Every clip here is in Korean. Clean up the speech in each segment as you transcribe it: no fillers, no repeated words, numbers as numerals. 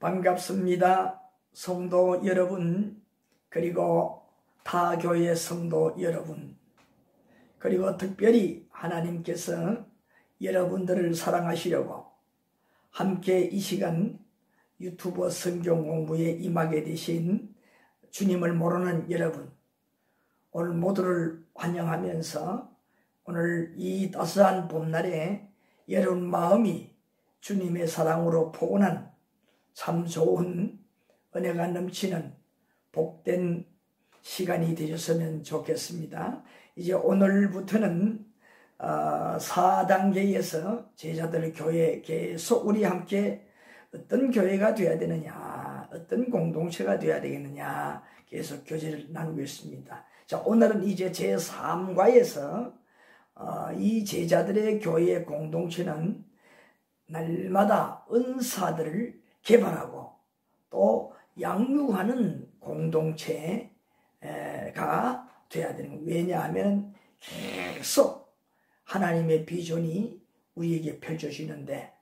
반갑습니다. 성도 여러분, 그리고 타 교회 성도 여러분, 그리고 특별히 하나님께서 여러분들을 사랑하시려고 함께 이 시간 유튜브 성경 공부에 임하게 되신 주님을 모르는 여러분, 오늘 모두를 환영하면서 오늘 이 따스한 봄날에 여러분 마음이 주님의 사랑으로 포근한 참 좋은 은혜가 넘치는 복된 시간이 되셨으면 좋겠습니다. 이제 오늘부터는 4단계에서 제자들 교회 계속 우리 함께 어떤 교회가 되어야 되느냐, 어떤 공동체가 되어야 되겠느냐 계속 교제를 나누겠습니다. 자, 오늘은 이제 제3과에서 이 제자들의 교회 공동체는 날마다 은사들을 개발하고 또 양육하는 공동체가 되어야 되는 거예요. 왜냐하면 계속 하나님의 비전이 우리에게 펼쳐지는데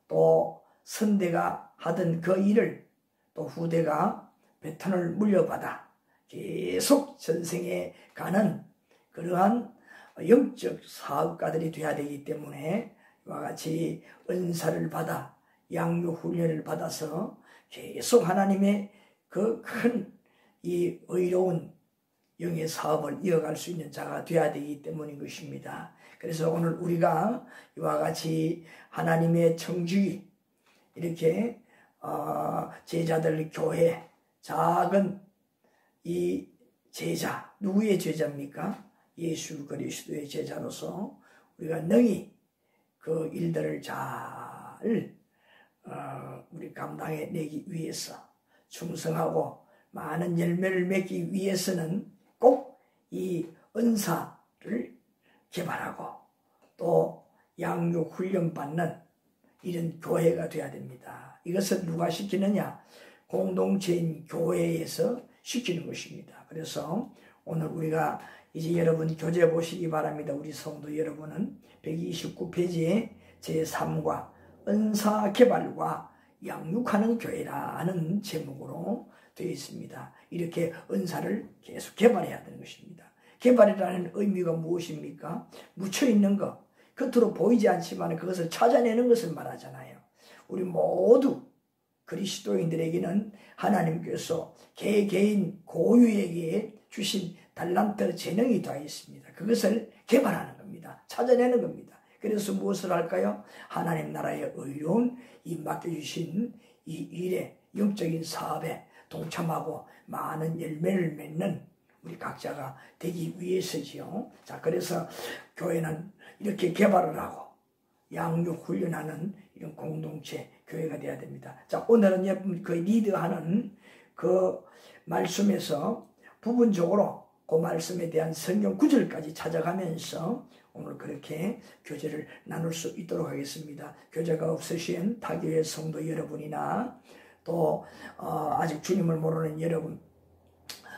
또 선대가 하던 그 일을 또 후대가 배턴을 물려받아 계속 전생에 가는 그러한 영적 사업가들이 되어야 되기 때문에 이와 같이 은사를 받아 양육 훈련을 받아서 계속 하나님의 그 큰 이 의로운 영의 사업을 이어갈 수 있는 자가 되어야 되기 때문인 것입니다. 그래서 오늘 우리가 이와 같이 하나님의 청지 이렇게 제자들 교회 작은 이 제자, 누구의 제자입니까? 예수 그리스도의 제자로서 우리가 능히 그 일들을 잘 우리 감당해내기 위해서 충성하고 많은 열매를 맺기 위해서는 꼭 이 은사를 개발하고 또 양육 훈련 받는 이런 교회가 되어야 됩니다. 이것을 누가 시키느냐? 공동체인 교회에서 시키는 것입니다. 그래서 오늘 우리가 이제 여러분 교재 보시기 바랍니다. 우리 성도 여러분은 129페이지에 제3과 은사 개발과 양육하는 교회라는 제목으로 되어 있습니다. 이렇게 은사를 계속 개발해야 되는 것입니다. 개발이라는 의미가 무엇입니까? 묻혀있는 것, 겉으로 보이지 않지만 그것을 찾아내는 것을 말하잖아요. 우리 모두 그리스도인들에게는 하나님께서 개개인 고유에게 주신 달란트 재능이 다 있습니다. 그것을 개발하는 겁니다. 찾아내는 겁니다. 그래서 무엇을 할까요? 하나님 나라의 의로운 이 맡겨주신 이 일에 영적인 사업에 동참하고 많은 열매를 맺는 우리 각자가 되기 위해서지요. 자, 그래서 교회는 이렇게 개발을 하고 양육 훈련하는 이런 공동체 교회가 되어야 됩니다. 자, 오늘은 그 리드하는 그 말씀에서 부분적으로 그 말씀에 대한 성경 구절까지 찾아가면서 오늘 그렇게 교제를 나눌 수 있도록 하겠습니다. 교제가 없으신 타교회 성도 여러분이나 또 아직 주님을 모르는 여러분,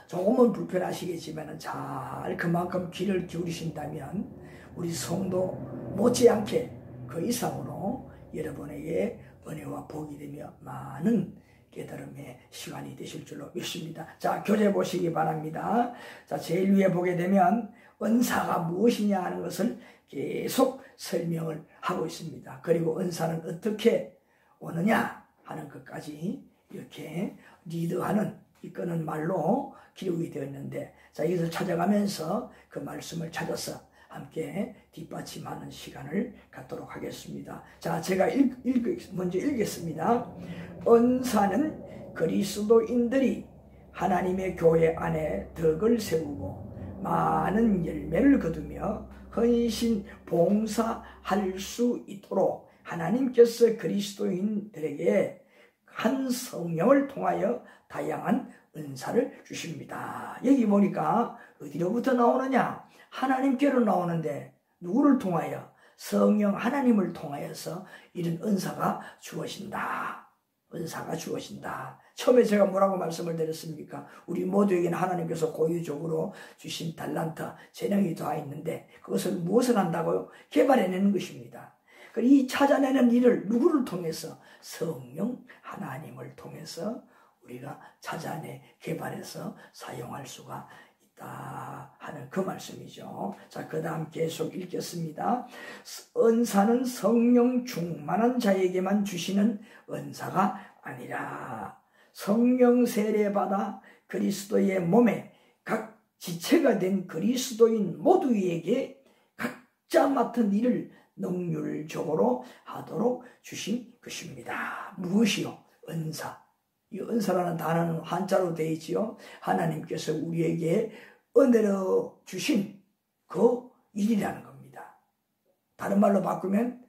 조금은 불편하시겠지만 잘 그만큼 귀를 기울이신다면 우리 성도 못지않게 그 이상으로 여러분에게 은혜와 복이 되며 많은 깨달음의 시간이 되실 줄로 믿습니다. 자, 교재 보시기 바랍니다. 자, 제일 위에 보게 되면 은사가 무엇이냐 하는 것을 계속 설명을 하고 있습니다. 그리고 은사는 어떻게 오느냐 하는 것까지 이렇게 리드하는 이끄는 말로 기록이 되어 있는데, 자, 이것을 찾아가면서 그 말씀을 찾아서 함께 뒷받침하는 시간을 갖도록 하겠습니다. 자, 제가 먼저 읽겠습니다. 은사는 그리스도인들이 하나님의 교회 안에 덕을 세우고 많은 열매를 거두며 헌신 봉사할 수 있도록 하나님께서 그리스도인들에게 한 성령을 통하여 다양한 은사를 주십니다. 여기 보니까 어디로부터 나오느냐? 하나님께로 나오는데 누구를 통하여? 성령 하나님을 통하여서 이런 은사가 주어진다. 은사가 주어진다. 처음에 제가 뭐라고 말씀을 드렸습니까? 우리 모두에게는 하나님께서 고유적으로 주신 달란트, 재능이 다 있는데 그것을 무엇을 한다고요? 개발해내는 것입니다. 이 찾아내는 일을 누구를 통해서? 성령 하나님을 통해서 우리가 찾아내 개발해서 사용할 수가 있다 하는 그 말씀이죠. 자, 그 다음 계속 읽겠습니다. 은사는 성령 충만한 자에게만 주시는 은사가 아니라 성령 세례받아 그리스도의 몸에 각 지체가 된 그리스도인 모두에게 각자 맡은 일을 능률적으로 하도록 주신 것입니다. 무엇이요? 은사. 이 은사라는 단어는 한자로 되어 있지요. 하나님께서 우리에게 은혜로 주신 그 일이라는 겁니다. 다른 말로 바꾸면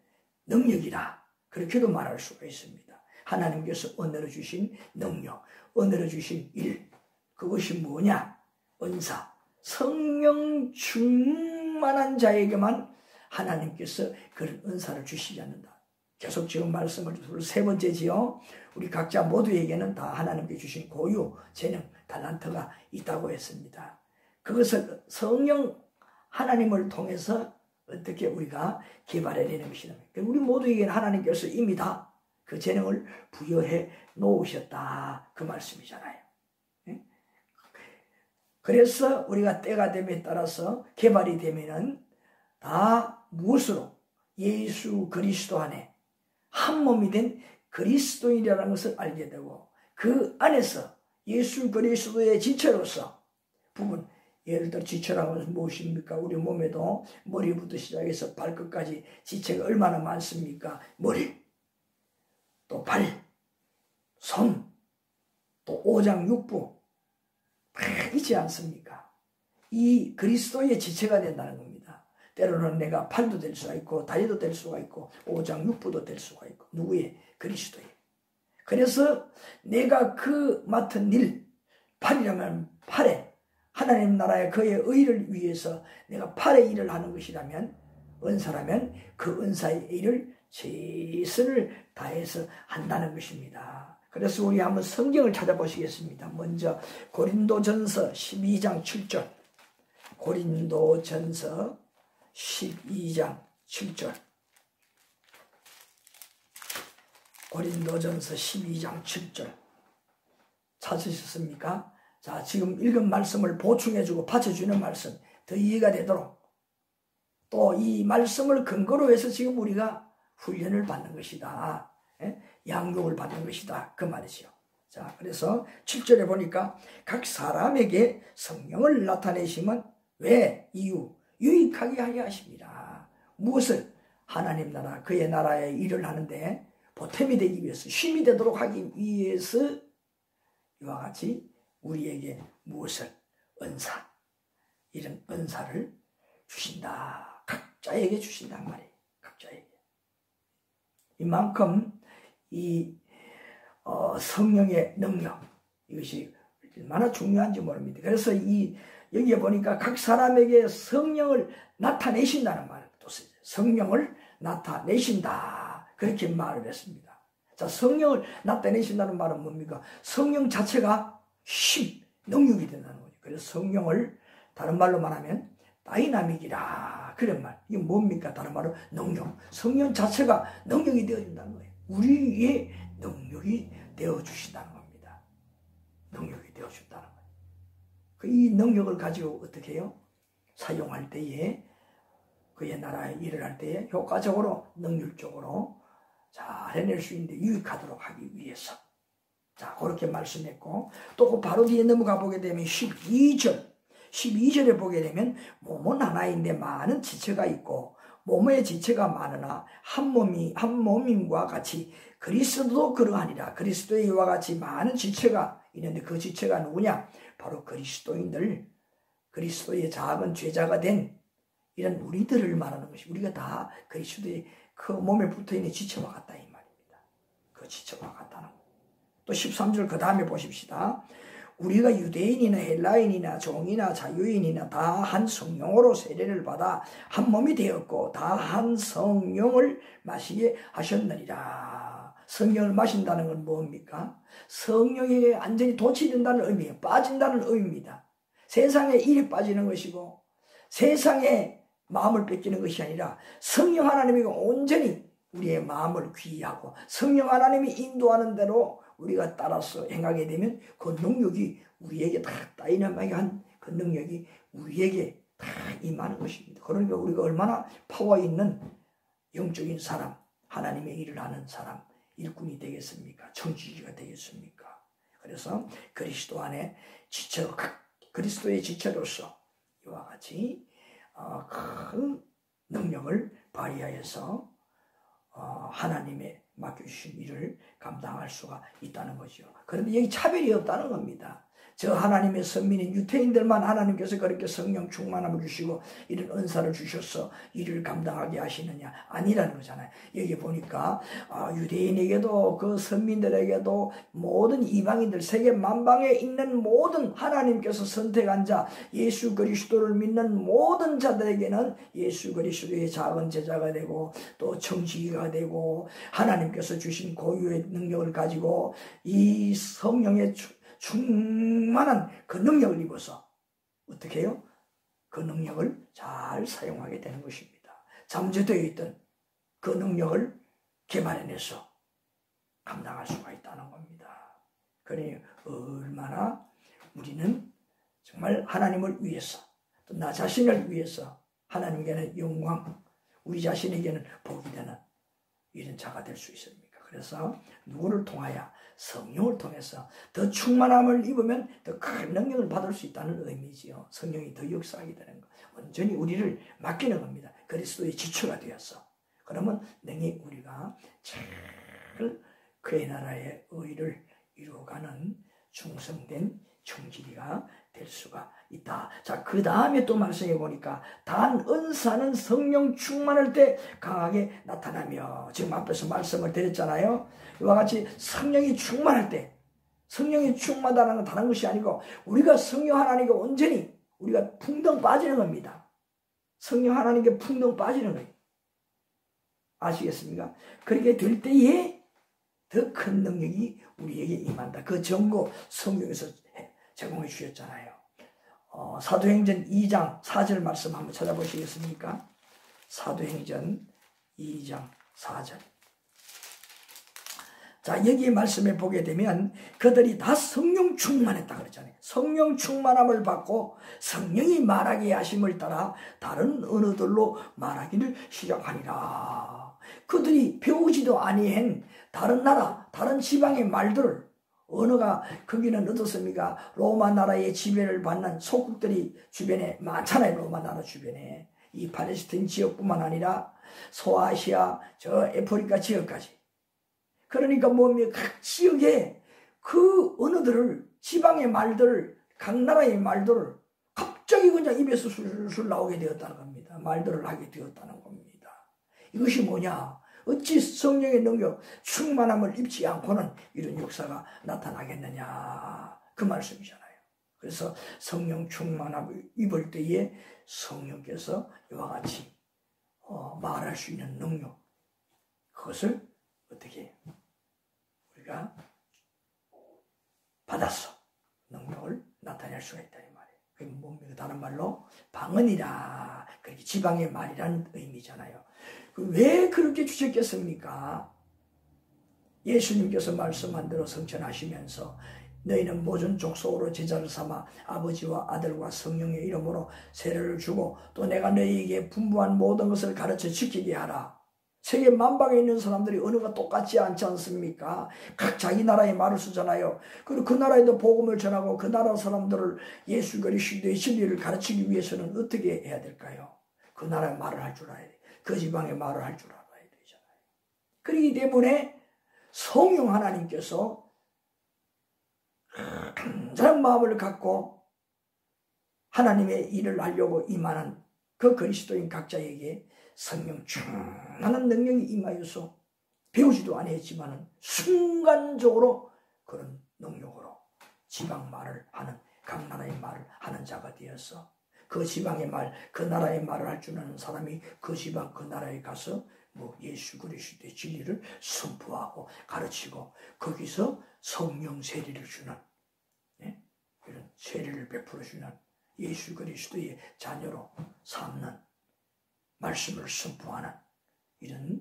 능력이라 그렇게도 말할 수가 있습니다. 하나님께서 은혜로 주신 능력, 은혜로 주신 일, 그것이 뭐냐? 은사. 성령 충만한 자에게만 하나님께서 그런 은사를 주시지 않는다. 계속 지금 말씀을 세 번째지요. 우리 각자 모두에게는 다 하나님께 주신 고유, 재능, 달란트가 있다고 했습니다. 그것을 성령 하나님을 통해서 어떻게 우리가 개발해내는 것이다. 우리 모두에게는 하나님께서 이미 다 그 재능을 부여해 놓으셨다. 그 말씀이잖아요. 그래서 우리가 때가 됨에 따라서 개발이 되면은 다 무엇으로? 예수 그리스도 안에 한 몸이 된 그리스도인이라는 것을 알게 되고 그 안에서 예수 그리스도의 지체로서 부분, 예를 들어 지체라는 것은 무엇입니까? 우리 몸에도 머리부터 시작해서 발끝까지 지체가 얼마나 많습니까? 머리, 또 발, 손, 또 오장육부 있지 않습니까? 이 그리스도의 지체가 된다는 겁니다. 때로는 내가 팔도 될 수가 있고 다리도 될 수가 있고 오장육부도 될 수가 있고 누구의? 그리스도의. 그래서 내가 그 맡은 일, 팔이라면 팔에 하나님 나라의 그의 의를 위해서 내가 팔의 일을 하는 것이라면 은사라면 그 은사의 일을 최선을 다해서 한다는 것입니다. 그래서 우리 한번 성경을 찾아보시겠습니다. 먼저 고린도전서 12장 7절. 고린도전서 12장 7절. 고린도전서 12장 7절. 찾으셨습니까? 자, 지금 읽은 말씀을 보충해주고 받쳐주는 말씀, 더 이해가 되도록 또 이 말씀을 근거로 해서 지금 우리가 훈련을 받는 것이다. 양육을 받는 것이다. 그 말이죠. 자, 그래서 7절에 보니까 각 사람에게 성령을 나타내시면 왜? 이유. 유익하게 하려 하십니다. 무엇을? 하나님 나라, 그의 나라의 일을 하는데 보탬이 되기 위해서, 힘이 되도록 하기 위해서 이와 같이 우리에게 무엇을? 은사. 이런 은사를 주신다. 각자에게 주신단 말이에요. 각자에게. 이만큼 이 성령의 능력, 이것이 얼마나 중요한지 모릅니다. 그래서 여기에 보니까 각 사람에게 성령을 나타내신다는 말을 또 써요. 성령을 나타내신다. 그렇게 말을 했습니다. 자, 성령을 나타내신다는 말은 뭡니까? 성령 자체가 힘, 능력이 된다는 거죠. 그래서 성령을 다른 말로 말하면 다이나믹이라 그런 말. 이게 뭡니까? 다른 말로 능력. 성령 자체가 능력이 되어준다는 거예요. 우리의 능력이 되어주신다는 겁니다. 능력이 되어준다는 거예요. 이 능력을 가지고 어떻게 해요? 사용할 때에 그의 나라의 일을 할 때에 효과적으로 능률적으로 잘 해낼 수 있는데 유익하도록 하기 위해서. 자, 그렇게 말씀했고 또 바로 뒤에 넘어가 보게 되면 12절에 보게 되면 몸은 하나인데 많은 지체가 있고 몸의 지체가 많으나 한 몸임과 같이 그리스도도 그러하니라. 그리스도의 이와 같이 많은 지체가 있는데 그 지체가 누구냐? 바로 그리스도인들, 그리스도의 작은 제자가 된 이런 우리들을 말하는 것이, 우리가 다 그리스도의 그 몸에 붙어있는 지체와 같다 이 말입니다. 그 지체와 같다는 거. 또 13절 그 다음에 보십시다. 우리가 유대인이나 헬라인이나 종이나 자유인이나 다 한 성령으로 세례를 받아 한 몸이 되었고 다 한 성령을 마시게 하셨느니라. 성령을 마신다는 건 뭡니까? 성령에 완전히 도취된다는 의미예요. 빠진다는 의미입니다. 세상에 일이 빠지는 것이고 세상에 마음을 뺏기는 것이 아니라 성령 하나님이 온전히 우리의 마음을 귀하고 성령 하나님이 인도하는 대로 우리가 따라서 행하게 되면 그 능력이 우리에게 다 다이너마이크 한 그 능력이 우리에게 다 임하는 것입니다. 그러니까 우리가 얼마나 파워 있는 영적인 사람, 하나님의 일을 하는 사람, 일꾼이 되겠습니까? 청지기가 되겠습니까? 그래서 그리스도 안에 지체로, 그리스도의 지체로서 이와 같이 큰 능력을 발휘하여서 하나님의 맡겨주신 일을 감당할 수가 있다는 거죠. 그런데 여기 차별이 없다는 겁니다. 저 하나님의 선민인 유태인들만 하나님께서 그렇게 성령 충만함을 주시고 이런 은사를 주셔서 일을 감당하게 하시느냐? 아니라는 거잖아요. 여기 보니까 유대인에게도 그 선민들에게도 모든 이방인들 세계 만방에 있는 모든 하나님께서 선택한 자 예수 그리스도를 믿는 모든 자들에게는 예수 그리스도의 작은 제자가 되고 또 청지기가 되고 하나님께서 주신 고유의 능력을 가지고 이 성령의 충만한 그 능력을 입어서 어떻게 해요? 그 능력을 잘 사용하게 되는 것입니다. 잠재되어 있던 그 능력을 개발해내서 감당할 수가 있다는 겁니다. 그러니 얼마나 우리는 정말 하나님을 위해서 또 나 자신을 위해서 하나님께는 영광, 우리 자신에게는 복이 되는 이런 자가 될 수 있습니까? 그래서 누구를 통하여? 성령을 통해서 더 충만함을 입으면 더 큰 능력을 받을 수 있다는 의미지요. 성령이 더 역사하게 되는 것. 온전히 우리를 맡기는 겁니다. 그리스도의 지체가 되어서. 그러면 능히 우리가 잘 그의 나라의 의를 이루어가는 충성된 청지기가 될 수가 있다. 자, 그 다음에 또 말씀해 보니까 단 은사는 성령 충만할 때 강하게 나타나며, 지금 앞에서 말씀을 드렸잖아요. 이와 같이 성령이 충만할 때, 성령이 충만하다는 건 다른 것이 아니고 우리가 성령 하나님께 온전히 우리가 풍덩 빠지는 겁니다. 성령 하나님께 풍덩 빠지는 거예요. 아시겠습니까? 그렇게 될 때에 더 큰 능력이 우리에게 임한다. 그 정보 성경에서 제공해 주셨잖아요. 사도행전 2장 4절 말씀 한번 찾아보시겠습니까? 사도행전 2장 4절. 자, 여기 말씀에 보게 되면 그들이 다 성령 충만했다 그랬잖아요. 성령 충만함을 받고 성령이 말하게 하심을 따라 다른 언어들로 말하기를 시작하니라. 그들이 배우지도 아니한 다른 나라, 다른 지방의 말들을, 언어가 거기는 어떻습니까? 로마 나라의 지배를 받는 소국들이 주변에 많잖아요. 로마 나라 주변에. 이 팔레스타인 지역뿐만 아니라 소아시아, 저 아프리카 지역까지. 그러니까 뭡니까? 각 지역에 그 언어들을, 지방의 말들을, 각 나라의 말들을 갑자기 그냥 입에서 술술 나오게 되었다는 겁니다. 말들을 하게 되었다는 겁니다. 이것이 뭐냐? 어찌 성령의 능력, 충만함을 입지 않고는 이런 역사가 나타나겠느냐? 그 말씀이잖아요. 그래서 성령 충만함을 입을 때에 성령께서 이와 같이 말할 수 있는 능력, 그것을 어떻게 해요? 우리가 받아서 능력을 나타낼 수가 있다 이 말이에요. 그게 뭡니까? 다른 말로 방언이라, 그렇게 지방의 말이라는 의미잖아요. 왜 그렇게 주셨겠습니까? 예수님께서 말씀한 대로 성천하시면서 너희는 모든 족속으로 제자를 삼아 아버지와 아들과 성령의 이름으로 세례를 주고 또 내가 너희에게 분부한 모든 것을 가르쳐 지키게 하라. 세계 만방에 있는 사람들이 언어가 똑같지 않지 않습니까? 각 자기 나라의 말을 쓰잖아요. 그리고 그 나라에도 복음을 전하고 그 나라 사람들을 예수 그리스도의 진리를 가르치기 위해서는 어떻게 해야 될까요? 그 나라의 말을 할 줄 알아야 돼. 그 지방의 말을 할 줄 알아야 되잖아요. 그렇기 때문에 성령 하나님께서 간절한 마음을 갖고 하나님의 일을 하려고 임하는 그 그리스도인 각자에게 성령 충만한 능력이 임하여서 배우지도 아니했지만 순간적으로 그런 능력으로 지방 말을 하는, 각 나라의 말을 하는 자가 되어서 그 지방의 말, 그 나라의 말을 할 줄 아는 사람이 그 지방, 그 나라에 가서 예수 그리스도의 진리를 선포하고 가르치고 거기서 성령 세례를 주는, 이런 세례를 베풀어 주는, 예수 그리스도의 자녀로 삼는, 말씀을 선포하는 이런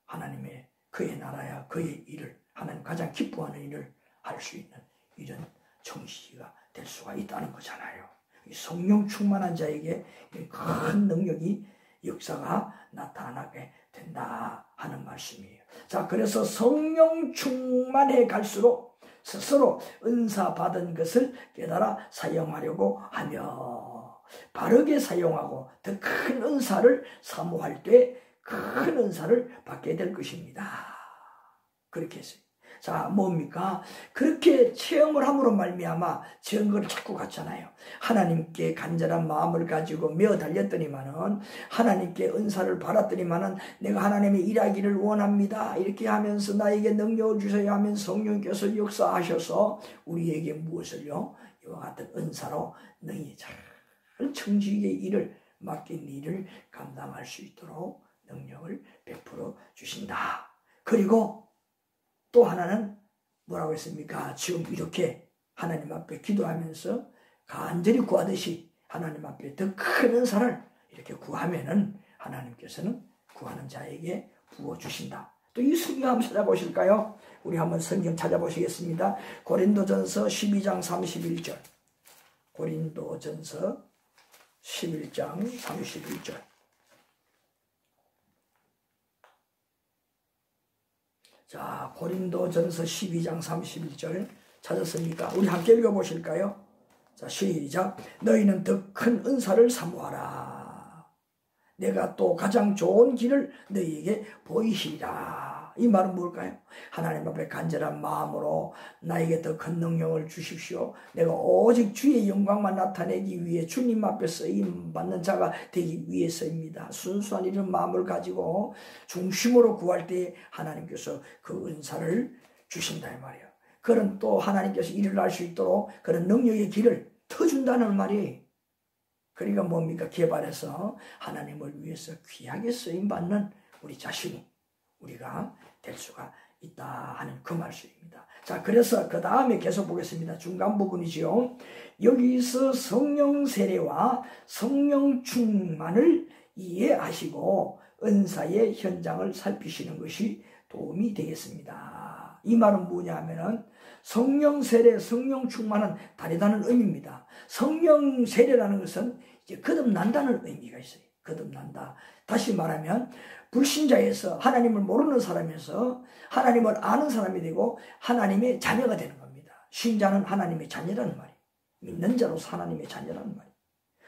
하나님의 그의 나라야 그의 일을 하나님 가장 기뻐하는 일을 할 수 있는 이런 정시가 될 수가 있다는 거잖아요. 성령 충만한 자에게 큰 능력이 역사가 나타나게 된다 하는 말씀이에요. 자, 그래서 성령 충만해 갈수록 스스로 은사 받은 것을 깨달아 사용하려고 하며 바르게 사용하고 더 큰 은사를 사모할 때 큰 은사를 받게 될 것입니다. 그렇게 했어요. 자, 뭡니까? 그렇게 체험을 함으로 말미암아 증거를 자꾸 갖잖아요. 하나님께 간절한 마음을 가지고 메어 달렸더니만은 하나님께 은사를 받았더니만은 내가 하나님의 일하기를 원합니다. 이렇게 하면서 나에게 능력을 주셔야 하면 성령께서 역사하셔서 우리에게 무엇을요? 이와 같은 은사로 너희 잘 청지기의 일을 맡긴 일을 감당할 수 있도록 능력을 베풀어 주신다. 그리고 또 하나는 뭐라고 했습니까? 지금 이렇게 하나님 앞에 기도하면서 간절히 구하듯이 하나님 앞에 더 큰 은사를 이렇게 구하면은 하나님께서는 구하는 자에게 부어주신다. 또 이 성경 한번 찾아보실까요? 우리 한번 성경 찾아보시겠습니다. 고린도전서 12장 31절. 고린도전서 11장 31절. 자, 고린도전서 12장 31절 찾았습니까? 우리 함께 읽어보실까요? 자, 시작. 너희는 더 큰 은사를 사모하라. 내가 또 가장 좋은 길을 너희에게 보이시리라. 이 말은 뭘까요? 하나님 앞에 간절한 마음으로 나에게 더 큰 능력을 주십시오. 내가 오직 주의 영광만 나타내기 위해 주님 앞에 쓰임받는 자가 되기 위해서입니다. 순수한 이런 마음을 가지고 중심으로 구할 때 하나님께서 그 은사를 주신다 이 말이에요. 그런 또 하나님께서 일을 할 수 있도록 그런 능력의 길을 터준다는 말이에요. 그러니까 뭡니까? 개발해서 하나님을 위해서 귀하게 쓰임받는 우리 자신이 우리가 될 수가 있다 하는 그 말씀입니다. 자, 그래서 그 다음에 계속 보겠습니다. 중간 부분이지요. 여기서 성령 세례와 성령 충만을 이해하시고 은사의 현장을 살피시는 것이 도움이 되겠습니다. 이 말은 뭐냐 하면은 성령 세례, 성령 충만은 다르다는 의미입니다. 성령 세례라는 것은 이제 거듭난다는 의미가 있어요. 거듭난다. 다시 말하면 불신자에서 하나님을 모르는 사람에서 하나님을 아는 사람이 되고 하나님의 자녀가 되는 겁니다. 신자는 하나님의 자녀라는 말이에요. 믿는 자로서 하나님의 자녀라는 말이에요.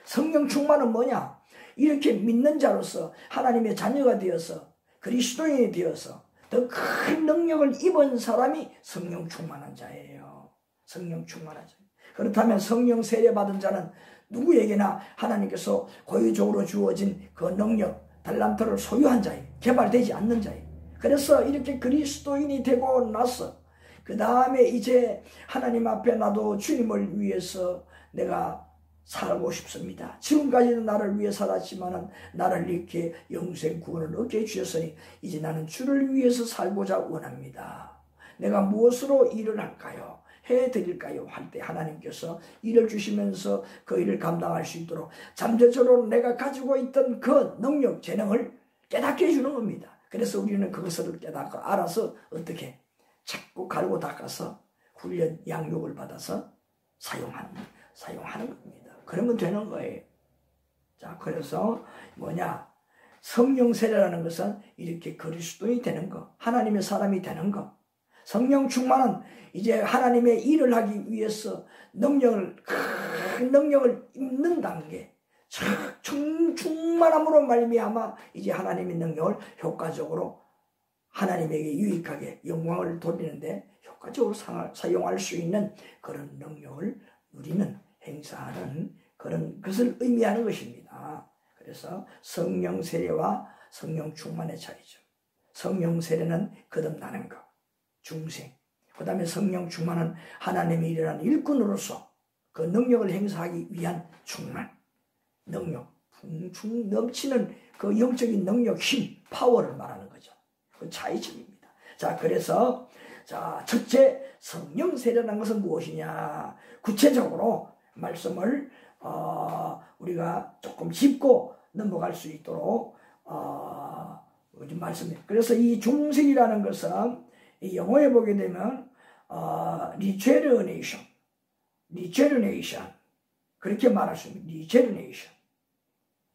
성령 충만은 뭐냐? 이렇게 믿는 자로서 하나님의 자녀가 되어서 그리스도인이 되어서 더 큰 능력을 입은 사람이 성령 충만한 자예요. 성령 충만한 자. 그렇다면 성령 세례 받은 자는 누구에게나 하나님께서 고유적으로 주어진 그 능력, 달란트를 소유한 자예요. 개발되지 않는 자예요. 그래서 이렇게 그리스도인이 되고 나서 그 다음에 이제 하나님 앞에 나도 주님을 위해서 내가 살고 싶습니다. 지금까지는 나를 위해 살았지만 나를 이렇게 영생 구원을 얻게 해주셨으니 이제 나는 주를 위해서 살고자 원합니다. 내가 무엇으로 일을 할까요? 해드릴까요? 할 때 하나님께서 일을 주시면서 그 일을 감당할 수 있도록 잠재적으로 내가 가지고 있던 그 능력, 재능을 깨닫게 해주는 겁니다. 그래서 우리는 그것을 깨닫고 알아서 어떻게 자꾸 갈고 닦아서 훈련, 양육을 받아서 사용하는 겁니다. 그러면 되는 거예요. 자, 그래서 뭐냐? 성령 세례라는 것은 이렇게 그리스도인이 되는 거, 하나님의 사람이 되는 거. 성령 충만은 이제 하나님의 일을 하기 위해서 큰 능력을 입는 단계, 충만함으로 말미암아 이제 하나님의 능력을 효과적으로 하나님에게 유익하게 영광을 돌리는데 효과적으로 사용할 수 있는 그런 능력을 누리는, 행사하는 그런 것을 의미하는 것입니다. 그래서 성령 세례와 성령 충만의 차이죠. 성령 세례는 거듭나는 것, 중생. 그 다음에 성령 충만은 하나님의 일이라는 일꾼으로서 그 능력을 행사하기 위한 충만, 능력, 풍충 넘치는 그 영적인 능력, 힘, 파워를 말하는 거죠. 그 차이점입니다. 자, 그래서 자, 첫째 성령 세례라는 것은 무엇이냐? 구체적으로 말씀을 우리가 조금 짚고 넘어갈 수 있도록 말씀이에요. 그래서 이 중생이라는 것은 이 영어에 보게 되면 리제르네이션 그렇게 말할 수 있습니다. 리제르네이션.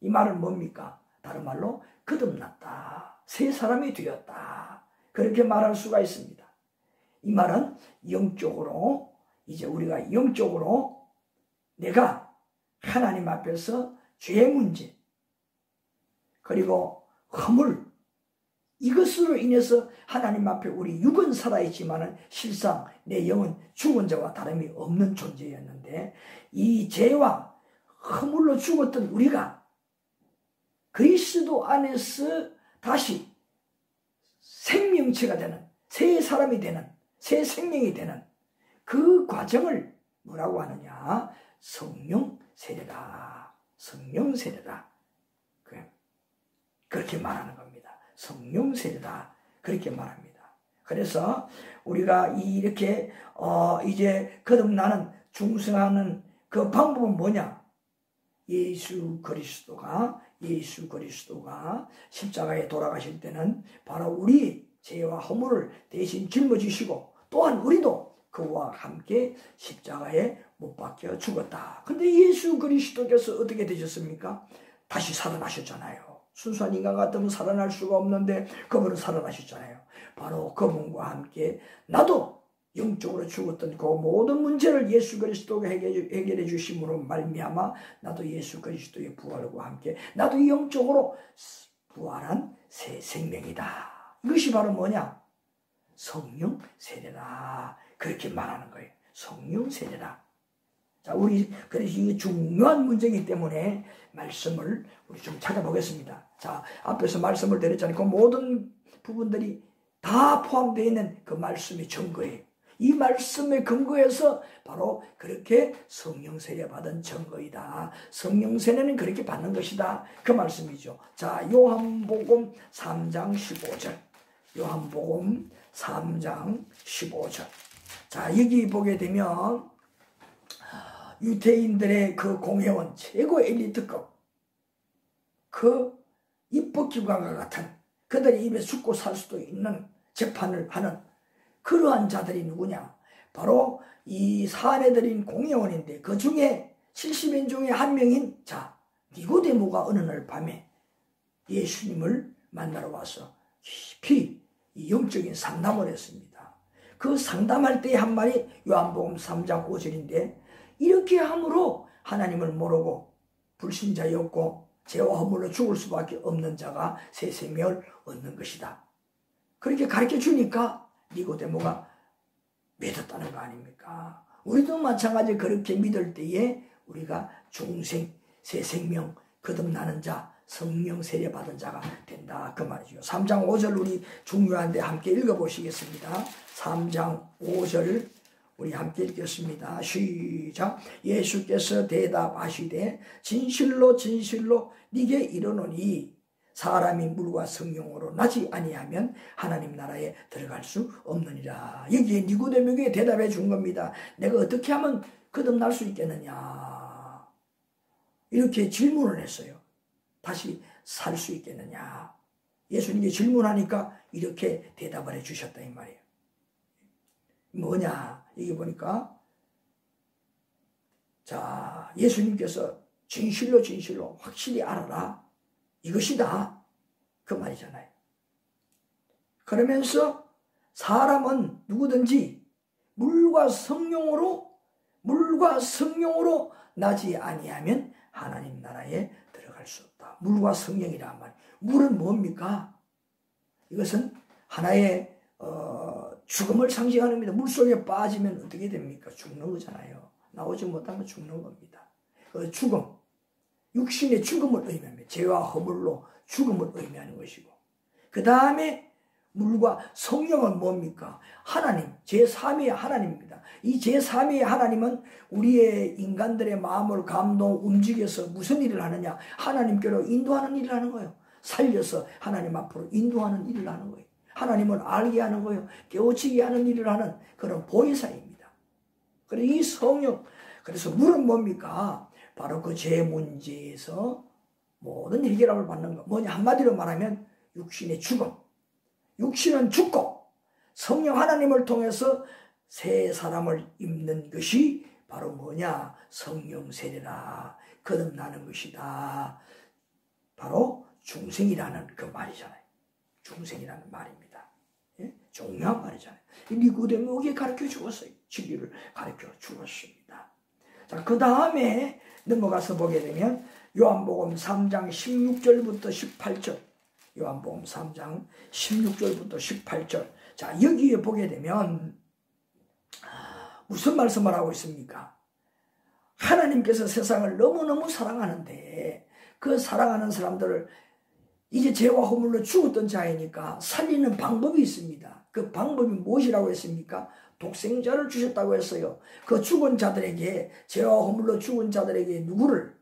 이 말은 뭡니까? 다른 말로 거듭났다. 새 사람이 되었다. 그렇게 말할 수가 있습니다. 이 말은 영적으로 이제 우리가 영적으로 내가 하나님 앞에서 죄 문제 그리고 허물 이것으로 인해서 하나님 앞에 우리 육은 살아있지만 실상 내 영은 죽은 자와 다름이 없는 존재였는데 이 죄와 허물로 죽었던 우리가 그리스도 안에서 다시 생명체가 되는 새 사람이 되는 새 생명이 되는 그 과정을 뭐라고 하느냐? 성령 세례다. 성령 세례다. 그렇게 말하는 겁니다. 성령 세례다. 그렇게 말합니다. 그래서 우리가 이렇게 이제 거듭나는 중생하는 그 방법은 뭐냐? 예수 그리스도가 십자가에 돌아가실 때는 바로 우리 죄와 허물을 대신 짊어지시고 또한 우리도 그와 함께 십자가에 못 박혀 죽었다. 근데 예수 그리스도께서 어떻게 되셨습니까? 다시 살아나셨잖아요. 순수한 인간 같으면 살아날 수가 없는데 그분은 살아나셨잖아요. 바로 그분과 함께 나도 영적으로 죽었던 그 모든 문제를 예수 그리스도가 해결해 주심으로 말미암아 나도 예수 그리스도의 부활과 함께 나도 영적으로 부활한 새 생명이다. 이것이 바로 뭐냐? 성령 세례다. 그렇게 말하는 거예요. 성령 세례다. 자, 그래서 이게 중요한 문제이기 때문에 말씀을 우리 좀 찾아보겠습니다. 자, 앞에서 말씀을 드렸잖아요. 그 모든 부분들이 다 포함되어 있는 그 말씀의 증거예요. 이 말씀의 근거에서 바로 그렇게 성령 세례 받은 증거이다. 성령 세례는 그렇게 받는 것이다. 그 말씀이죠. 자, 요한복음 3장 15절. 요한복음 3장 15절. 자, 여기 보게 되면 유대인들의 그 공회원 최고 엘리트급 그 입법기관과 같은 그들의 입에 죽고 살 수도 있는 재판을 하는 그러한 자들이 누구냐? 바로 이 사내들인 공회원인데 그 중에 70인 중에 한 명인 자 니고데모가 어느 날 밤에 예수님을 만나러 와서 깊이 이 영적인 상담을 했습니다. 그 상담할 때의 한 말이 요한복음 3장 5절인데 이렇게 함으로 하나님을 모르고 불신자였고 죄와 허물로 죽을 수밖에 없는 자가 새 생명을 얻는 것이다. 그렇게 가르쳐 주니까 니고데모가 믿었다는 거 아닙니까? 우리도 마찬가지 그렇게 믿을 때에 우리가 중생, 새 생명, 거듭나는 자, 성령 세례 받은 자가 된다. 그 말이죠. 3장 5절 우리 중요한데 함께 읽어보시겠습니다. 3장 5절 우리 함께 읽겠습니다. 시작. 예수께서 대답하시되 진실로 진실로 네게 이르노니 사람이 물과 성령으로 나지 아니하면 하나님 나라에 들어갈 수 없느니라. 여기에 니고데모에게 대답해 준 겁니다. 내가 어떻게 하면 거듭날 수 있겠느냐. 이렇게 질문을 했어요. 다시 살 수 있겠느냐. 예수님이 질문하니까 이렇게 대답을 해 주셨다 이 말이에요. 뭐냐. 여기 보니까 자 예수님께서 진실로 진실로 확실히 알아라. 이것이다. 그 말이잖아요. 그러면서 사람은 누구든지 물과 성령으로 나지 아니하면 하나님 나라에 들어갈 수 없다. 물과 성령이란 말이에요. 물은 뭡니까? 이것은 하나의 죽음을 상징하는 겁니다. 물속에 빠지면 어떻게 됩니까? 죽는 거잖아요. 나오지 못하면 죽는 겁니다. 죽음. 육신의 죽음을 의미합니다. 죄와 허물로 죽음을 의미하는 것이고 그 다음에 물과 성령은 뭡니까? 하나님, 제3위의 하나님입니다. 이 제3위의 하나님은 우리의 인간들의 마음을 감동, 움직여서 무슨 일을 하느냐? 하나님께로 인도하는 일을 하는 거예요. 살려서 하나님 앞으로 인도하는 일을 하는 거예요. 하나님을 알게 하는 거예요. 깨우치게 하는 일을 하는 그런 보혜사입니다. 그래서 이 성령, 그래서 물은 뭡니까? 바로 그 죄 문제에서 모든 해결함을 받는 거. 뭐냐? 한마디로 말하면 육신의 죽음. 육신은 죽고 성령 하나님을 통해서 새 사람을 입는 것이 바로 뭐냐? 성령 세례라. 거듭나는 것이다. 바로 중생이라는 그 말이잖아요. 중생이라는 말입니다. 예? 중요한 말이잖아요. 니고데모에게 가르쳐 주었어요. 진리를 가르쳐 주었습니다. 자, 그 다음에 넘어가서 보게 되면 요한복음 3장 16절부터 18절. 요한복음 3장 16절부터 18절. 자, 여기에 보게 되면 무슨 말씀을 하고 있습니까? 하나님께서 세상을 너무너무 사랑하는데 그 사랑하는 사람들을 이제 죄와 허물로 죽었던 자이니까 살리는 방법이 있습니다. 그 방법이 무엇이라고 했습니까? 독생자를 주셨다고 했어요. 그 죽은 자들에게, 죄와 허물로 죽은 자들에게 누구를?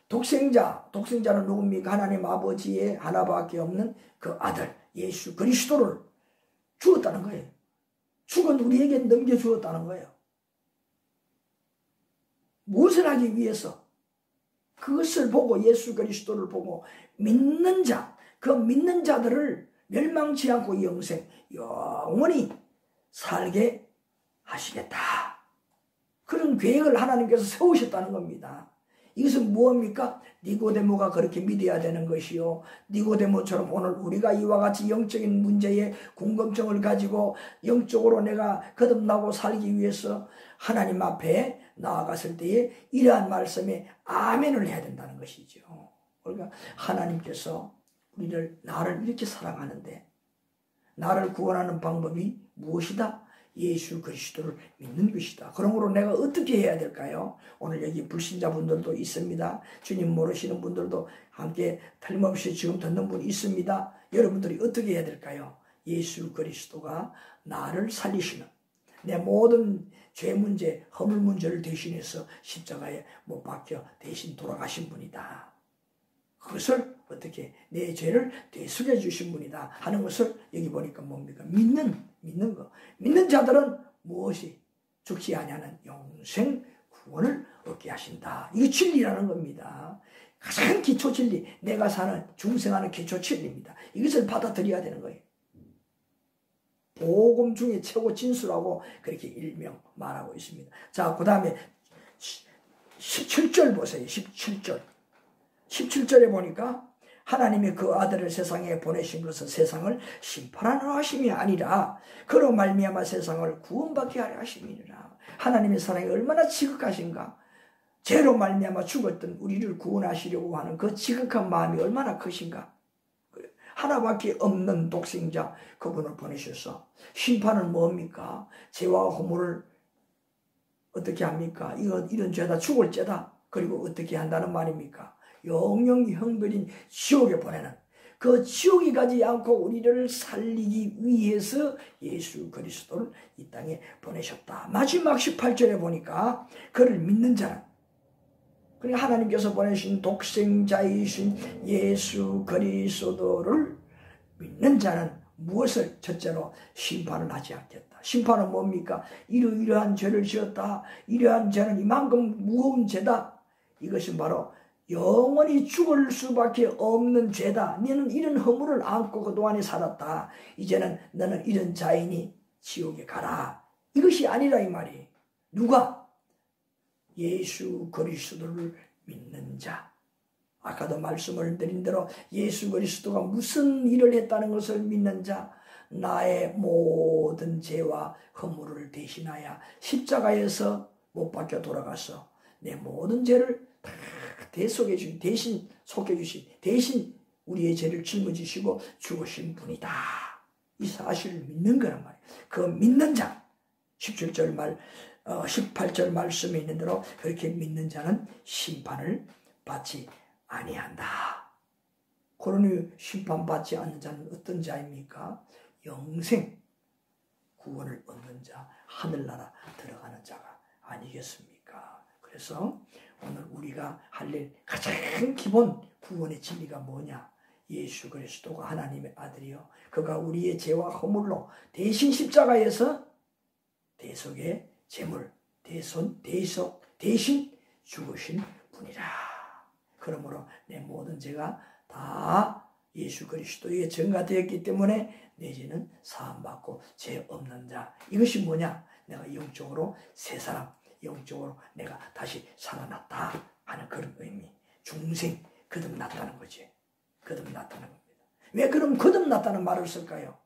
독생자는 누굽니까? 하나님 아버지의 하나밖에 없는 그 아들 예수 그리스도를 주었다는 거예요. 죽은 우리에게 넘겨주었다는 거예요. 무엇을 하기 위해서? 그것을 보고, 예수 그리스도를 보고 믿는 자, 그 믿는 자들을 멸망치 않고 영원히 살게 하시겠다. 그런 계획을 하나님께서 세우셨다는 겁니다. 이것은 무엇입니까? 니고데모가 그렇게 믿어야 되는 것이요. 니고데모처럼 오늘 우리가 이와 같이 영적인 문제에 궁금증을 가지고 영적으로 내가 거듭나고 살기 위해서 하나님 앞에 나아갔을 때에 이러한 말씀에 아멘을 해야 된다는 것이죠. 그러니까 하나님께서 나를 이렇게 사랑하는데 나를 구원하는 방법이 무엇이다? 예수 그리스도를 믿는 것이다. 그러므로 내가 어떻게 해야 될까요? 오늘 여기 불신자분들도 있습니다. 주님 모르시는 분들도 함께 틀림없이 지금 듣는 분이 있습니다. 여러분들이 어떻게 해야 될까요? 예수 그리스도가 나를 살리시는, 내 모든 죄 문제, 허물 문제를 대신해서 십자가에 못 박혀 대신 돌아가신 분이다. 그것을 어떻게 내 죄를 되새겨 주신 분이다 하는 것을 여기 보니까 뭡니까? 믿는 거. 믿는 자들은 무엇이? 죽지 아니하는 영생 구원을 얻게 하신다. 이게 진리라는 겁니다. 가장 기초 진리, 내가 사는 중생하는 기초 진리입니다. 이것을 받아들여야 되는 거예요. 복음 중에 최고 진수라고 그렇게 일명 말하고 있습니다. 자, 그 다음에 17절 보세요. 17절에 보니까 하나님이 그 아들을 세상에 보내신 것은 세상을 심판하려 하심이 아니라 그로 말미암아 세상을 구원받게 하려 하심이니라. 하나님의 사랑이 얼마나 지극하신가. 죄로 말미암아 죽었던 우리를 구원하시려고 하는 그 지극한 마음이 얼마나 크신가. 하나밖에 없는 독생자 그분을 보내셔서 심판은 뭡니까? 죄와 허물을 어떻게 합니까? 이런 죄다 죽을 죄다. 그리고 어떻게 한다는 말입니까? 영영이 형벌인 지옥에 보내는, 그 지옥에 가지 않고 우리를 살리기 위해서 예수 그리스도를 이 땅에 보내셨다. 마지막 18절에 보니까 그를 믿는 자는, 그러니까 하나님께서 보내신 독생자이신 예수 그리스도를 믿는 자는 무엇을? 첫째로 심판을 하지 않겠다. 심판은 뭡니까? 이러한 죄를 지었다. 이러한 죄는 이만큼 무거운 죄다. 이것은 바로 영원히 죽을 수밖에 없는 죄다. 너는 이런 허물을 안고 그동안에 살았다. 이제는 너는 이런 자이니 지옥에 가라. 이것이 아니라 이 말이. 누가? 예수 그리스도를 믿는 자. 아까도 말씀을 드린 대로 예수 그리스도가 무슨 일을 했다는 것을 믿는 자, 나의 모든 죄와 허물을 대신하여 십자가에서 못 박혀 돌아가서 내 모든 죄를 다 대속해 주신, 대신 속해 주신, 대신 우리의 죄를 짊어지시고 죽으신 분이다. 이 사실을 믿는 거란 말이에요. 그 믿는 자, 18절 말씀에 있는 대로 그렇게 믿는 자는 심판을 받지 아니한다. 그러니 심판받지 않는 자는 어떤 자입니까? 영생 구원을 얻는 자, 하늘나라 들어가는 자가 아니겠습니까? 그래서 오늘 우리가 할 일 가장 기본 구원의 진리가 뭐냐? 예수 그리스도가 하나님의 아들이요, 그가 우리의 죄와 허물로 대신 십자가에서 대속의 제물, 대신 죽으신 분이라. 그러므로 내 모든 죄가 다 예수 그리스도에 증가되었기 때문에 내 죄는 사함받고 죄 없는 자. 이것이 뭐냐? 내가 영적으로 새 사람, 영적으로 내가 다시 살아났다 하는 그런 의미. 중생, 거듭났다는 거지. 거듭났다는 겁니다. 왜 그럼 거듭났다는 말을 쓸까요?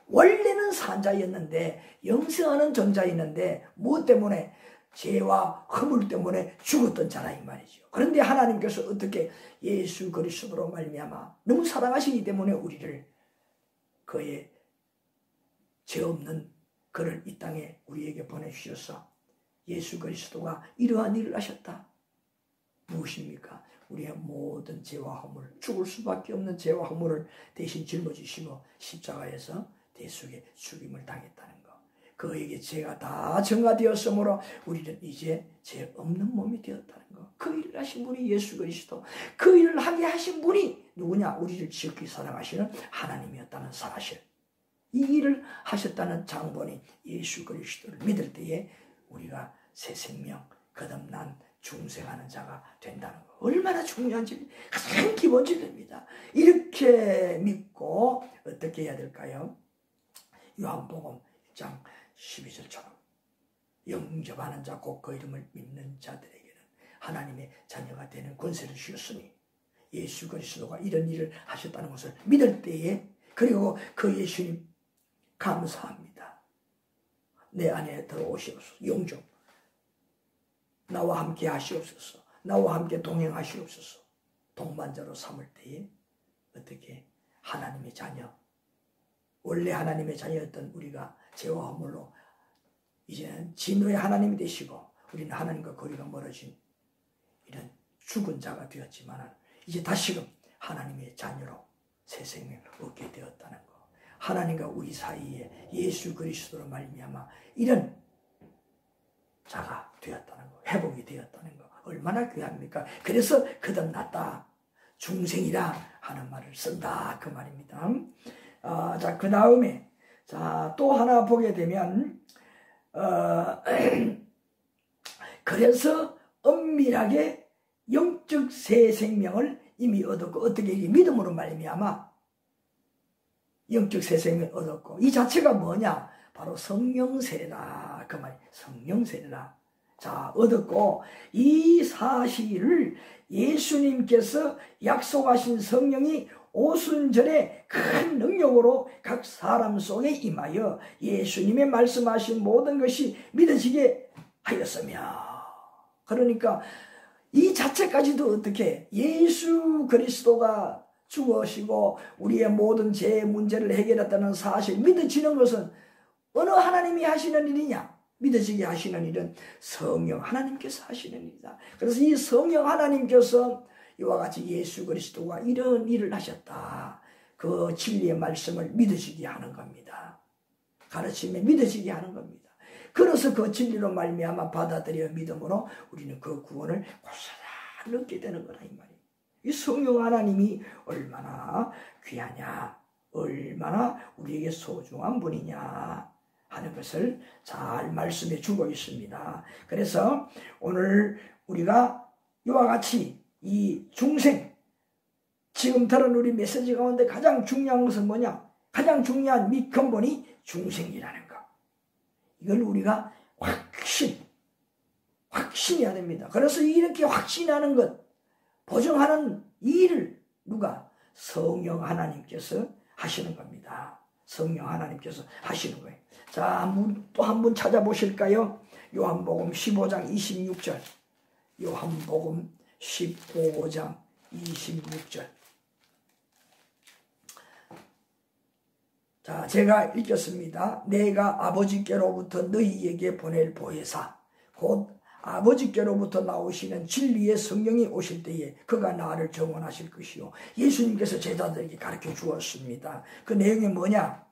원래는 산자였는데 영생하는 존재였는데 무엇 때문에? 죄와 허물 때문에 죽었던 자라 이 말이죠. 그런데 하나님께서 어떻게 예수 그리스도로 말미암아 너무 사랑하시기 때문에 우리를 그의 죄 없는 그를 이 땅에 우리에게 보내주셔서 예수 그리스도가 이러한 일을 하셨다. 무엇입니까? 우리의 모든 죄와 허물, 죽을 수밖에 없는 죄와 허물을 대신 짊어지시고 십자가에서 대속의 죽임을 당했다는 것. 그에게 죄가 다 증가되었으므로 우리는 이제 죄 없는 몸이 되었다는 것. 그 일을 하신 분이 예수 그리스도. 그 일을 하게 하신 분이 누구냐? 우리를 지극히 사랑하시는 하나님이었다는 사실. 이 일을 하셨다는 장본인 예수 그리스도를 믿을 때에 우리가 새 생명, 거듭난 중생하는 자가 된다는 것. 얼마나 중요한지 가장 기본 진리입니다. 이렇게 믿고 어떻게 해야 될까요? 요한복음 1장 12절처럼 영접하는 자 곧 그 이름을 믿는 자들에게는 하나님의 자녀가 되는 권세를 주셨으니 예수 그리스도가 이런 일을 하셨다는 것을 믿을 때에 그리고 그 예수님 감사합니다. 내 안에 들어오시옵소서. 영접. 나와 함께 하시옵소서. 나와 함께 동행하시옵소서. 동반자로 삼을 때에 어떻게 하나님의 자녀, 원래 하나님의 자녀였던 우리가 죄와 허물로 이제는 진노의 하나님이 되시고 우리는 하나님과 거리가 멀어진 이런 죽은 자가 되었지만 이제 다시금 하나님의 자녀로 새 생명을 얻게 되었다는 것. 하나님과 우리 사이에 예수 그리스도로 말미암아 이런 자가 되었다는 것, 회복이 되었다는 것. 얼마나 귀합니까? 그래서 거듭났다, 중생이라 하는 말을 쓴다 그 말입니다. 자, 그 다음에 또 하나 보게 되면 그래서 엄밀하게 영적 새 생명을 이미 얻었고 어떻게 믿음으로 말미암아 영적 새 생명을 얻었고 이 자체가 뭐냐? 바로 성령 세례다 그 말이. 성령 세례다. 자, 얻었고 이 사실을 예수님께서 약속하신 성령이 오순절에 큰 능력으로 각 사람 속에 임하여 예수님의 말씀하신 모든 것이 믿어지게 하였으며, 그러니까 이 자체까지도 어떻게 예수 그리스도가 죽으시고 우리의 모든 죄 문제를 해결했다는 사실 믿어지는 것은 어느 하나님이 하시는 일이냐? 믿어지게 하시는 일은 성령 하나님께서 하시는 일이다. 그래서 이 성령 하나님께서 이와 같이 예수 그리스도가 이런 일을 하셨다. 그 진리의 말씀을 믿어지게 하는 겁니다. 가르침에 믿어지게 하는 겁니다. 그래서 그 진리로 말미암아 받아들여 믿음으로 우리는 그 구원을 고스란히 얻게 되는 거라 이 말이에요. 이 성령 하나님이 얼마나 귀하냐, 얼마나 우리에게 소중한 분이냐 하는 것을 잘 말씀해 주고 있습니다. 그래서 오늘 우리가 이와 같이 이 중생, 지금 들은 우리 메시지 가운데 가장 중요한 것은 뭐냐? 가장 중요한 및 근본이 중생이라는 것. 이걸 우리가 확신해야 됩니다. 그래서 이렇게 확신하는 것, 보증하는 이 일을 누가? 성령 하나님께서 하시는 겁니다. 성령 하나님께서 하시는 거예요. 자, 또 한 번 찾아보실까요? 요한복음 15장 26절. 요한복음 15장 26절. 자, 제가 읽겠습니다. 내가 아버지께로부터 너희에게 보낼 보혜사, 곧 아버지께로부터 나오시는 진리의 성령이 오실 때에 그가 나를 정원하실 것이요. 예수님께서 제자들에게 가르쳐 주었습니다. 그 내용이 뭐냐?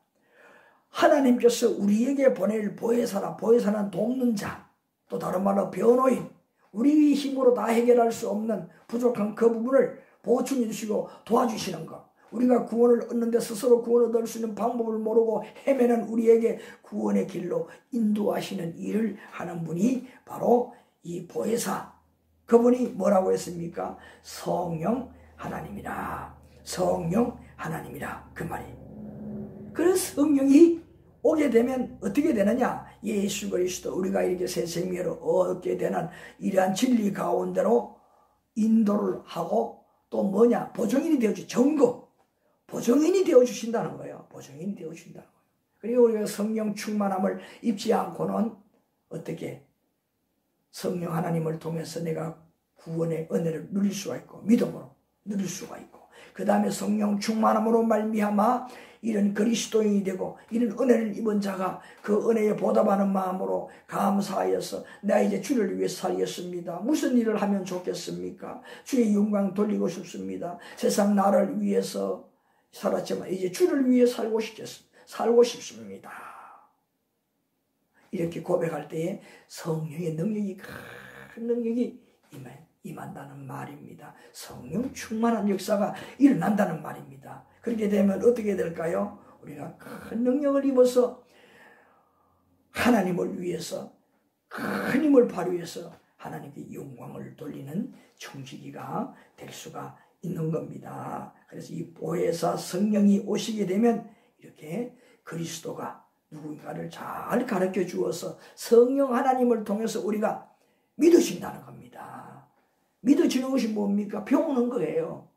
하나님께서 우리에게 보낼 보혜사라, 보혜사는 돕는 자, 또 다른 말로 변호인, 우리 힘으로 다 해결할 수 없는 부족한 그 부분을 보충해 주시고 도와주시는 것. 우리가 구원을 얻는데 스스로 구원을 얻을 수 있는 방법을 모르고 헤매는 우리에게 구원의 길로 인도하시는 일을 하는 분이 바로 이 보혜사. 그분이 뭐라고 했습니까? 성령 하나님이라. 성령 하나님이라 그 말이. 그래서 성령이 오게 되면 어떻게 되느냐? 예수 그리스도 우리가 이렇게 새 생명을 얻게 되는 이러한 진리 가운데로 인도를 하고 또 뭐냐? 보증인이 되어주 증거. 보증인이 되어주신다는 거예요. 보증인이 되어주신다는 거예요. 그리고 우리가 성령 충만함을 입지 않고는 어떻게 성령 하나님을 통해서 내가 구원의 은혜를 누릴 수가 있고 믿음으로 누릴 수가 있고 그 다음에 성령 충만함으로 말미암아 이런 그리스도인이 되고 이런 은혜를 입은 자가 그 은혜에 보답하는 마음으로 감사하여서 내가 이제 주를 위해 살겠습니다. 무슨 일을 하면 좋겠습니까? 주의 영광 돌리고 싶습니다. 세상 나를 위해서 살았지만 이제 주를 위해 살고 싶습니다. 이렇게 고백할 때에 성령의 능력이 큰 능력이 임한다는 말입니다. 성령 충만한 역사가 일어난다는 말입니다. 그렇게 되면 어떻게 될까요? 우리가 큰 능력을 입어서 하나님을 위해서 큰 힘을 발휘해서 하나님께 영광을 돌리는 청지기가 될 수가 있는 겁니다. 그래서 이 보혜사 성령이 오시게 되면 이렇게 그리스도가 누군가를 잘 가르쳐 주어서 성령 하나님을 통해서 우리가 믿어진다는 겁니다. 믿어지는 것이 뭡니까? 배우는 거예요.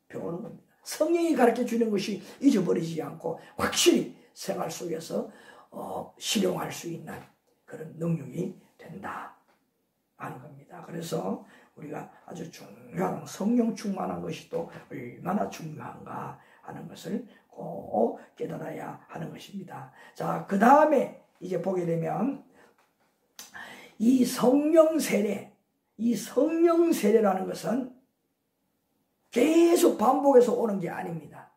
배우는 겁니다. 성령이 가르쳐 주는 것이 잊어버리지 않고 확실히 생활 속에서 실용할 수 있는 그런 능력이 된다 하는 겁니다. 그래서 우리가 아주 중요한 성령 충만한 것이 또 얼마나 중요한가 하는 것을 꼭 깨달아야 하는 것입니다. 자, 그 다음에 이제 보게 되면 이 성령 세례라는 것은 계속 반복해서 오는 게 아닙니다.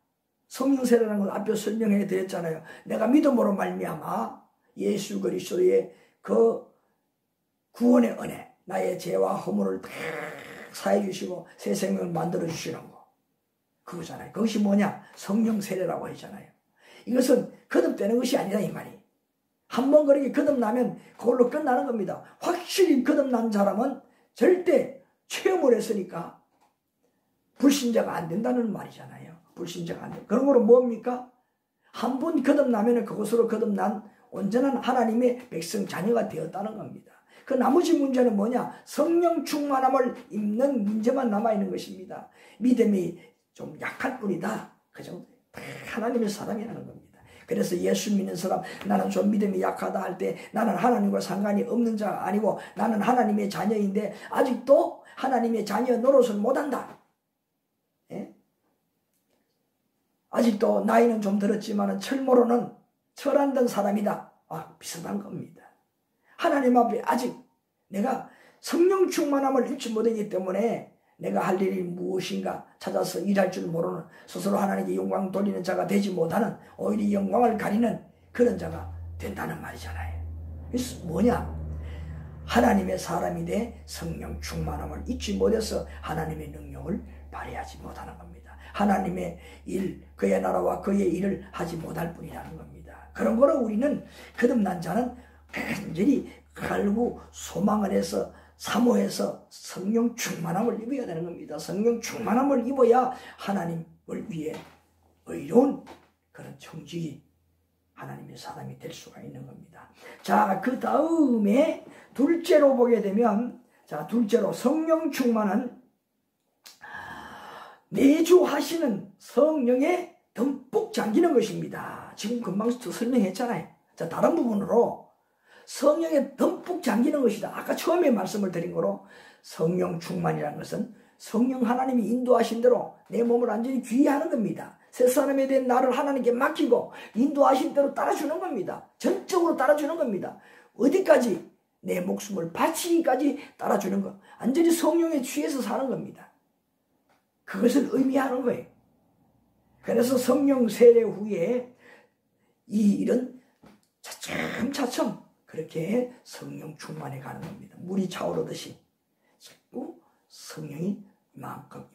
성령 세례라는 건 앞에 설명해 드렸잖아요. 내가 믿음으로 말미암아 예수 그리스도의 그 구원의 은혜, 나의 죄와 허물을 다 사해 주시고 새 생명을 만들어 주시는 거. 그거잖아요. 그것이 뭐냐? 성령 세례라고 하잖아요. 이것은 거듭되는 것이 아니다 이 말이. 한번 그렇게 거듭나면 그걸로 끝나는 겁니다. 확실히 거듭난 사람은 절대 체험을 했으니까 불신자가 안 된다는 말이잖아요. 불신자가 안 된다. 그런 거로 뭡니까? 한 번 거듭나면 그것으로 거듭난 온전한 하나님의 백성 자녀가 되었다는 겁니다. 그 나머지 문제는 뭐냐? 성령 충만함을 입는 문제만 남아있는 것입니다. 믿음이 좀 약할 뿐이다. 그 정도. 하나님의 사람이라는 겁니다. 그래서 예수 믿는 사람, 나는 좀 믿음이 약하다 할 때 나는 하나님과 상관이 없는 자가 아니고 나는 하나님의 자녀인데 아직도 하나님의 자녀 노릇을 못한다. 예? 아직도 나이는 좀 들었지만 철모로는 철 안 든 사람이다. 비슷한 겁니다. 하나님 앞에 아직 내가 성령 충만함을 잃지 못하기 때문에 내가 할 일이 무엇인가 찾아서 일할 줄 모르는 스스로 하나님께 영광 돌리는 자가 되지 못하는 오히려 영광을 가리는 그런 자가 된다는 말이잖아요. 그래서 뭐냐? 하나님의 사람이 돼 성령 충만함을 잊지 못해서 하나님의 능력을 발휘하지 못하는 겁니다. 하나님의 일, 그의 나라와 그의 일을 하지 못할 뿐이라는 겁니다. 그런 거로 우리는 거듭난 자는 간절히 갈구 소망을 해서 사모해서 성령 충만함을 입어야 되는 겁니다. 성령 충만함을 입어야 하나님을 위해 의로운 그런 청직이 하나님의 사람이 될 수가 있는 겁니다. 자, 그 다음에 둘째로 보게 되면, 자, 둘째로 성령 충만은 내주하시는 성령에 듬뿍 잠기는 것입니다. 지금 금방 설명했잖아요. 자, 다른 부분으로 성령에 듬뿍 잠기는 것이다. 아까 처음에 말씀을 드린 거로 성령 충만이라는 것은 성령 하나님이 인도하신 대로 내 몸을 완전히 귀의하는 겁니다. 새 사람에 대한 나를 하나님께 맡기고 인도하신 대로 따라주는 겁니다. 전적으로 따라주는 겁니다. 어디까지? 내 목숨을 바치기까지 따라주는 것. 완전히 성령에 취해서 사는 겁니다. 그것을 의미하는 거예요. 그래서 성령 세례 후에 이 일은 차츰차츰 그렇게 성령 충만해 가는 겁니다. 물이 차오르듯이 자꾸 성령이 이만큼.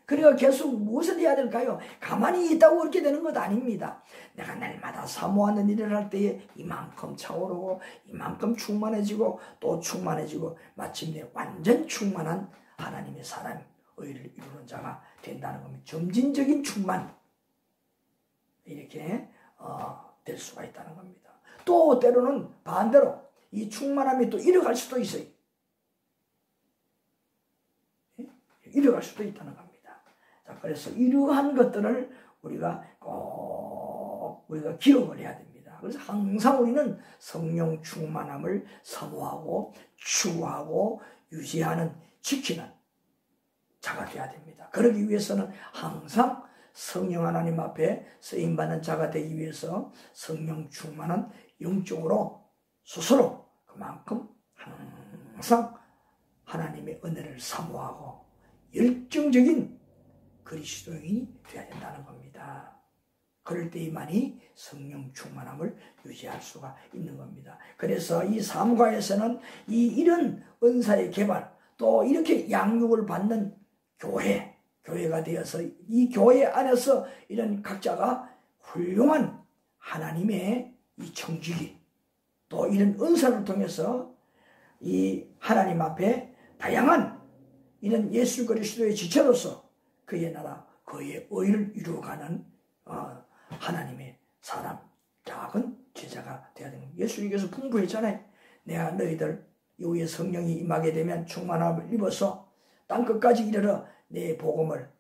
그러니까 계속 무엇을 해야 될까요? 가만히 있다고 그렇게 되는 것 아닙니다. 내가 날마다 사모하는 일을 할 때에 이만큼 차오르고 이만큼 충만해지고 또 충만해지고 마침내 완전 충만한 하나님의 사람, 의를 이루는 자가 된다는 겁니다. 점진적인 충만 이렇게 될 수가 있다는 겁니다. 또 때로는 반대로 이 충만함이 또 잃어갈 수도 있어요. 잃어갈 수도 있다는 겁니다. 자, 그래서 이러한 것들을 우리가 꼭 기억을 해야 됩니다. 그래서 항상 우리는 성령 충만함을 사모하고 추구하고 유지하는, 지키는 자가 되어야 됩니다. 그러기 위해서는 항상 성령 하나님 앞에 쓰임받는 자가 되기 위해서 성령 충만한 영적으로 스스로 그만큼 항상 하나님의 은혜를 사모하고 열정적인 그리스도인이 되어야 된다는 겁니다. 그럴 때만이 성령 충만함을 유지할 수가 있는 겁니다. 그래서 이 사무가에서는 이런 은사의 개발, 또 이렇게 양육을 받는 교회가 되어서 이 교회 안에서 이런 각자가 훌륭한 하나님의 이 청지기, 또 이런 은사를 통해서 이 하나님 앞에 다양한 이런 예수 그리스도의 지체로서 그의 나라, 그의 의를 이루어가는 하나님의 사람, 작은 제자가 되어야 되는 겁니다. 예수님께서 분부했잖아요. 내가 너희들 이후에 성령이 임하게 되면 충만함을 입어서 땅끝까지 이르러 내 복음을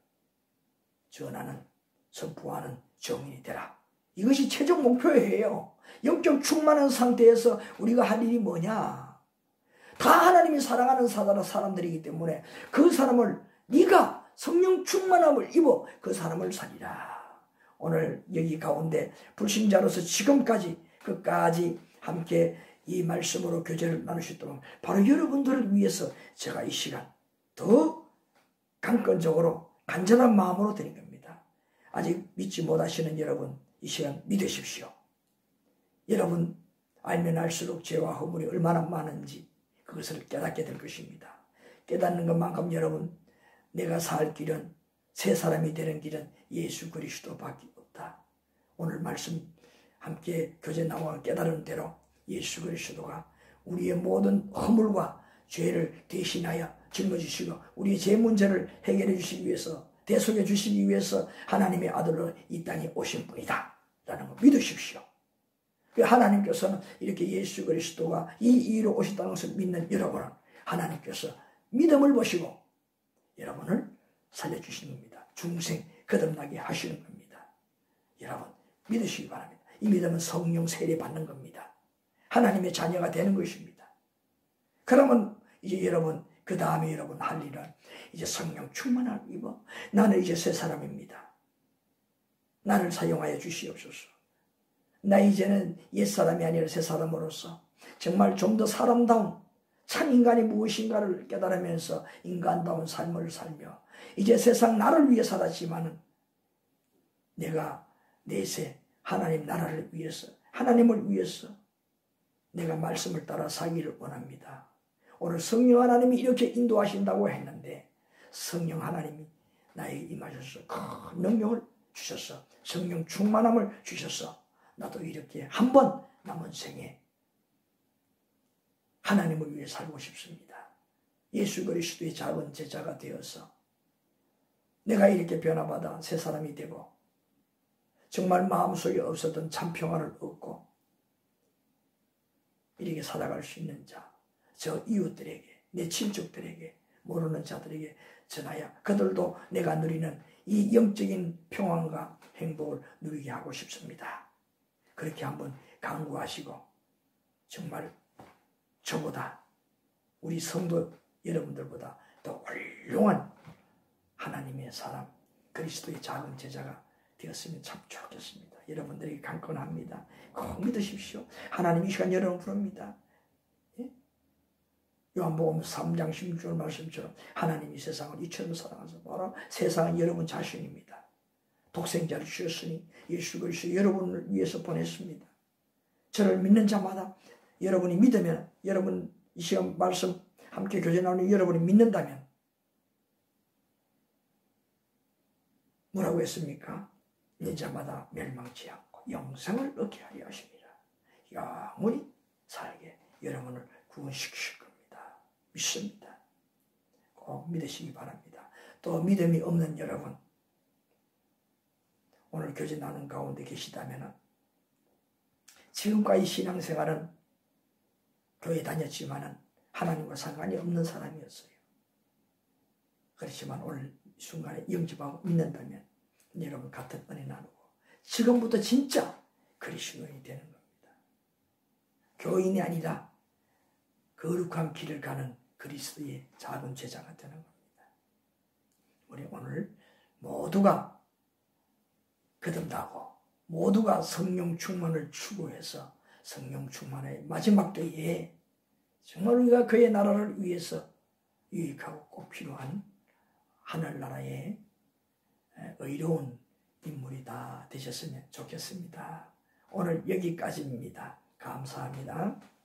전하는, 선포하는 정인이 되라. 이것이 최종 목표예요. 영적 충만한 상태에서 우리가 할 일이 뭐냐? 다 하나님이 사랑하는 사람들이기 때문에 그 사람을, 네가 성령 충만함을 입어 그 사람을 살리라. 오늘 여기 가운데 불신자로서 지금까지 끝까지 함께 이 말씀으로 교제를 나누셨도록 바로 여러분들을 위해서 제가 이 시간 더 강건적으로 간절한 마음으로 드린 겁니다. 아직 믿지 못하시는 여러분, 이 시간 믿으십시오. 여러분 알면 알수록 죄와 허물이 얼마나 많은지 그것을 깨닫게 될 것입니다. 깨닫는 것만큼 여러분, 내가 살 길은, 새 사람이 되는 길은 예수 그리스도밖에 없다. 오늘 말씀 함께 교제 나와 깨달은 대로 예수 그리스도가 우리의 모든 허물과 죄를 대신하여 짊어지시고 우리의 죄 문제를 해결해 주시기 위해서, 대속해 주시기 위해서 하나님의 아들로 이 땅에 오신 분이다 라는 거 믿으십시오. 하나님께서는 이렇게 예수 그리스도가 이 이유로 오셨다는 것을 믿는 여러분은 하나님께서 믿음을 보시고 여러분을 살려주시는 겁니다. 중생 거듭나게 하시는 겁니다. 여러분 믿으시기 바랍니다. 이 믿음은 성령 세례 받는 겁니다. 하나님의 자녀가 되는 것입니다. 그러면 이제 여러분, 그 다음에 여러분 할 일은 이제 성령 충만함을 입어 나는 이제 새 사람입니다. 나를 사용하여 주시옵소서. 나 이제는 옛사람이 아니라 새 사람으로서 정말 좀 더 사람다운 참 인간이 무엇인가를 깨달으면서 인간다운 삶을 살며 이제 세상 나를 위해 살았지만은 내가 내세 하나님 나라를 위해서, 하나님을 위해서 내가 말씀을 따라 살기를 원합니다. 오늘 성령 하나님이 이렇게 인도하신다고 했는데 성령 하나님이 나에게 임하셔서 큰 능력을 주셔서 성령 충만함을 주셔서 나도 이렇게 한 번 남은 생에 하나님을 위해 살고 싶습니다. 예수 그리스도의 작은 제자가 되어서 내가 이렇게 변화받아 새 사람이 되고 정말 마음속에 없었던 참 평안을 얻고 이렇게 살아갈 수 있는 자, 저 이웃들에게, 내 친척들에게, 모르는 자들에게 전하여 그들도 내가 누리는 이 영적인 평안과 행복을 누리게 하고 싶습니다. 그렇게 한번 강구하시고 정말 저보다, 우리 성도 여러분들보다 더 훌륭한 하나님의 사람, 그리스도의 작은 제자가 되었으면 참 좋겠습니다. 여러분들에게 강권합니다. 꼭 믿으십시오. 하나님이 이 시간 여러분 부릅니다. 예? 요한복음 3장 16절 말씀처럼 하나님이 세상을 이처럼 사랑하셔서 바로 세상은 여러분 자신입니다. 독생자를 주셨으니 예수 그리스도 여러분을 위해서 보냈습니다. 저를 믿는 자마다 여러분이 믿으면, 여러분 이 시간 말씀 함께 교제 나누는 여러분이 믿는다면 뭐라고 했습니까? 믿는 자마다 멸망치 않고 영생을 얻게 하려 하십니다. 영원히 살게 여러분을 구원시키실 겁니다. 믿습니다. 꼭 믿으시기 바랍니다. 또 믿음이 없는 여러분, 오늘 교제 나눈 가운데 계시다면 지금까지 신앙생활은 교회 다녔지만 하나님과 상관이 없는 사람이었어요. 그렇지만 오늘 순간에 영접하고 믿는다면 여러분 같은 은혜 나누고 지금부터 진짜 그리스도인이 되는 겁니다. 교인이 아니라 거룩한 길을 가는 그리스도의 작은 제자가 되는 겁니다. 우리 오늘 모두가 거듭나고 모두가 성령 충만을 추구해서 성령 충만의 마지막 때에 정말 우리가 그의 나라를 위해서 유익하고 꼭 필요한 하늘나라의 의로운 인물이 다 되셨으면 좋겠습니다. 오늘 여기까지입니다. 감사합니다.